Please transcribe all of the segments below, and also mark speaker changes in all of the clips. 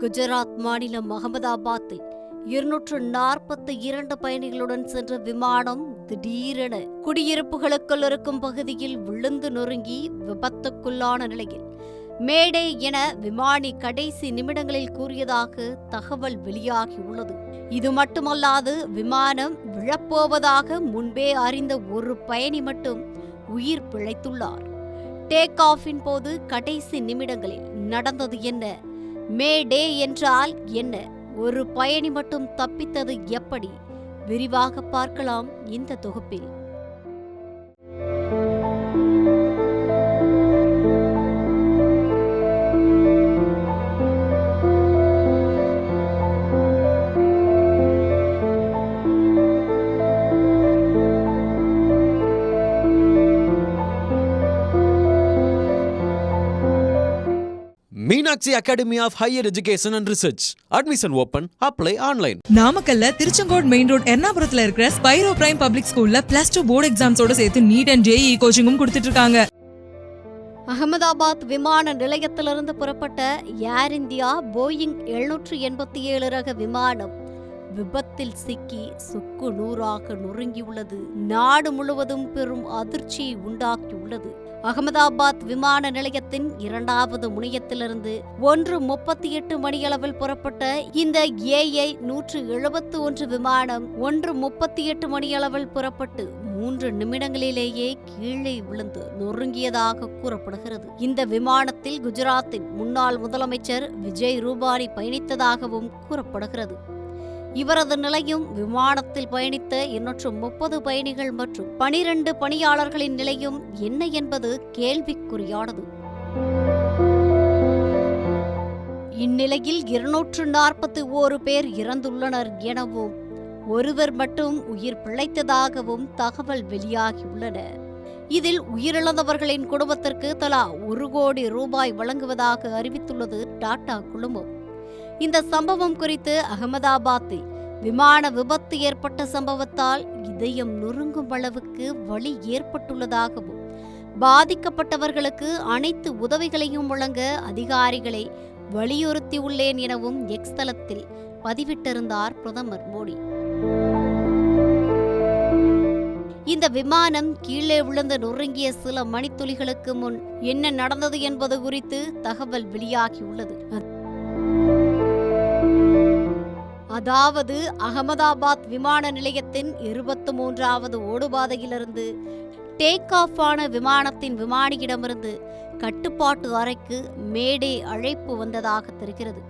Speaker 1: குஜராத் மாநிலம் அகமதாபாத்தில் 242 பயணிகளுடன் சென்ற விமானம் திடீரென குடியிருப்புகளுக்குள் இருக்கும் பகுதியில் விழுந்து நொறுங்கி விபத்துக்குள்ளான நிலையில் மேடே என விமானி கடைசி நிமிடங்களில் கூறியதாக தகவல் வெளியாகியுள்ளது. இது மட்டுமல்லாது விமானம் விழப்போவதாக முன்பே அறிந்த ஒரு பயணி மட்டும் உயிர் பிழைத்துள்ளார். டேக் ஆஃபின் போது கடைசி நிமிடங்களில் நடந்தது என்ன? மேடே என்றால் என்ன? ஒரு பயணி மட்டும் தப்பித்தது எப்படி? விரிவாக பார்க்கலாம் இந்த தொகுப்பில்.
Speaker 2: Meenakshi academy of higher education and research. Admission open. Apply online.
Speaker 3: நாமக்கல்ல திருச்செங்கோடு மெயின் ரோட் எர்ணாபுரத்துல இருக்கிற ஸ்பைரோ பிரைம் பப்ளிக் ஸ்கூல்ல +2 போர்டு எக்ஸாம்ஸோட சேர்த்து நீட் அண்ட் JEE கோச்சிங்கும் கொடுத்துட்டு இருக்காங்க.
Speaker 1: அகமதாபாத் விமான நிலையத்திலிருந்து புறப்பட்ட ஏர் இந்தியா போயிங் 787 ரக விமானம் விபத்தில் சிக்கி சுக்கு நூறாக நொறுங்கியுள்ளது. நாடு முழுவதும் பெரும் அதிர்ச்சியை உண்டாக்கியுள்ளது. அகமதாபாத் விமான நிலையத்தின் 2வது முனையத்திலிருந்து 1:38 மணியளவில் புறப்பட்ட இந்த AI-171 விமானம் 1:38 மணியளவில் புறப்பட்டு 3 நிமிடங்களிலேயே கீழே விழுந்து நொறுங்கியதாக கூறப்படுகிறது. இந்த விமானத்தில் குஜராத்தின் முன்னாள் முதலமைச்சர் விஜய் ரூபானி பயணித்ததாகவும் கூறப்படுகிறது. இவரது நிலையும் விமானத்தில் பயணித்த 230 பயணிகள் மற்றும் 12 பணியாளர்களின் நிலையும் என்ன என்பது கேள்விக்குறியானது. இந்நிலையில் 241 பேர் இறந்துள்ளனர் எனவும் ஒருவர் மட்டும் உயிர் பிழைத்ததாகவும் தகவல் வெளியாகியுள்ளன. இதில் உயிரிழந்தவர்களின் குடும்பத்திற்கு தலா 1 கோடி ரூபாய் வழங்குவதாக அறிவித்துள்ளது டாடா குழுமம். இந்த சம்பவம் குறித்து அகமதாபாத்தில் விமான விபத்து ஏற்பட்ட சம்பவத்தால் இதயம் நொறுங்கும் அளவுக்கு வலி ஏற்பட்டுள்ளதாகவும் பாதிக்கப்பட்டவர்களுக்கு அனைத்து உதவிகளையும் வழங்க அதிகாரிகளை வலியுறுத்தியுள்ளேன் எனவும் எக்ஸ் தளத்தில் பதிவிட்டிருந்தார் பிரதமர் மோடி. இந்த விமானம் கீழே விழுந்து நொறுங்கிய சில மணித்துளிகளுக்கு முன் என்ன நடந்தது என்பது குறித்து தகவல் வெளியாகியுள்ளது. அதாவது அகமதாபாத் விமான நிலையத்தின் 23வது ஓடுபாதையிலிருந்து டேக் ஆஃப் ஆன விமானத்தின் விமானியிடமிருந்து கட்டுப்பாட்டு அறைக்கு மேடே அழைப்பு வந்ததாக தெரிகிறது.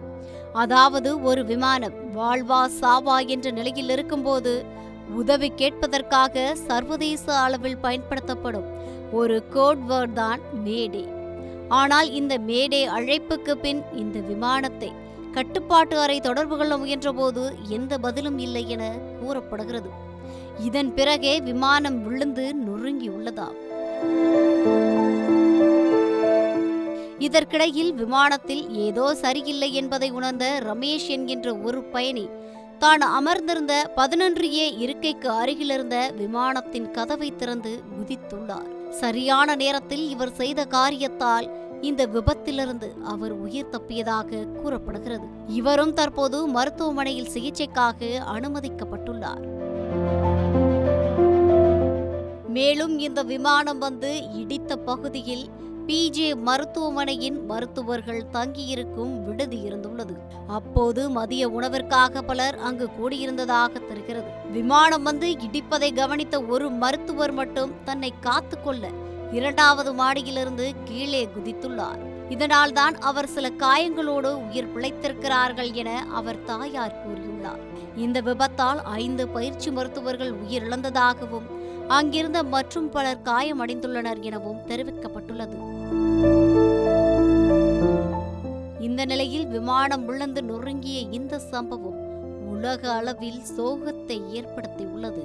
Speaker 1: அதாவது ஒரு விமானம் வாழ்வா சாவா என்ற நிலையில் இருக்கும்போது உதவி கேட்பதற்காக சர்வதேச அளவில் பயன்படுத்தப்படும் ஒரு கோட் வேர்ட் தான் மேடே. ஆனால் இந்த மேடே அழைப்புக்கு பின் இந்த விமானத்தை கட்டுப்பாட்டு அறை தொடர்பு கொள்ள முயன்றபோது எந்த பதிலும் இல்லை என கூறப்படுகிறது. இதன் பிறகே விமானம் விழுந்து நொறுங்கியுள்ளதாம். இதற்கிடையில் விமானத்தில் ஏதோ சரியில்லை என்பதை உணர்ந்த ரமேஷ் என்கின்ற ஒரு பயணி தான் அமர்ந்திருந்த 11A இருக்கைக்கு அருகிலிருந்த விமானத்தின் கதவை திறந்து குதித்துள்ளார். சரியான நேரத்தில் இவர் செய்த காரியத்தால் இந்த விபத்திலிருந்து அவர் உயிர் தப்பியதாக கூறப்படுகிறது. இவரும் தற்போது மருத்துவமனையில் சிகிச்சைக்காக அனுமதிக்கப்பட்டுள்ளார். மேலும் இந்த விமானம் வந்து இடித்த பகுதியில் PJ மருத்துவமனையின் மருத்துவர்கள் தங்கியிருக்கும் விடுதி இருந்துள்ளது. அப்போது மதிய உணவிற்காக பலர் அங்கு கூடியிருந்ததாக தெரிகிறது. விமானம் வந்து இடிப்பதை கவனித்த ஒரு மருத்துவர் மட்டும் தன்னை காத்துக்கொள்ள 2வது மாடியிலிருந்து கீழே குதித்துள்ளார். இதனால் தான் அவர் சில காயங்களோடு உயிர் பிழைத்திருக்கிறார்கள் என அவர் தாயார் கூறியுள்ளார். இந்த விபத்தால் 5 பயிற்சி மருத்துவர்கள் உயிரிழந்ததாகவும் அங்கிருந்த மற்றும் பலர் காயமடைந்துள்ளனர் எனவும் தெரிவிக்கப்பட்டுள்ளது. இந்த நிலையில் விமானம் விழுந்து நொறுங்கிய இந்த சம்பவம் உலக அளவில் சோகத்தை ஏற்படுத்தியுள்ளது.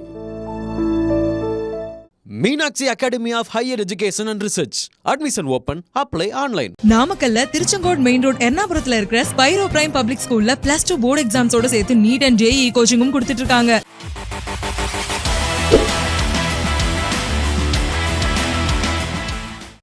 Speaker 2: Meenakshi academy of higher education and research. Admission open. Apply online.
Speaker 3: நாமக்கல்ல திருச்செங்கோடு மெயின் ரோட் எர்ணாபுரத்துல இருக்கிற ஸ்பைரோ பிரைம் பப்ளிக் ஸ்கூல்ல +2 போர்டு எக்ஸாம்ஸோட சேர்த்து நீட் அண்ட் JEE கோச்சிங்கும் கொடுத்துட்டு இருக்காங்க.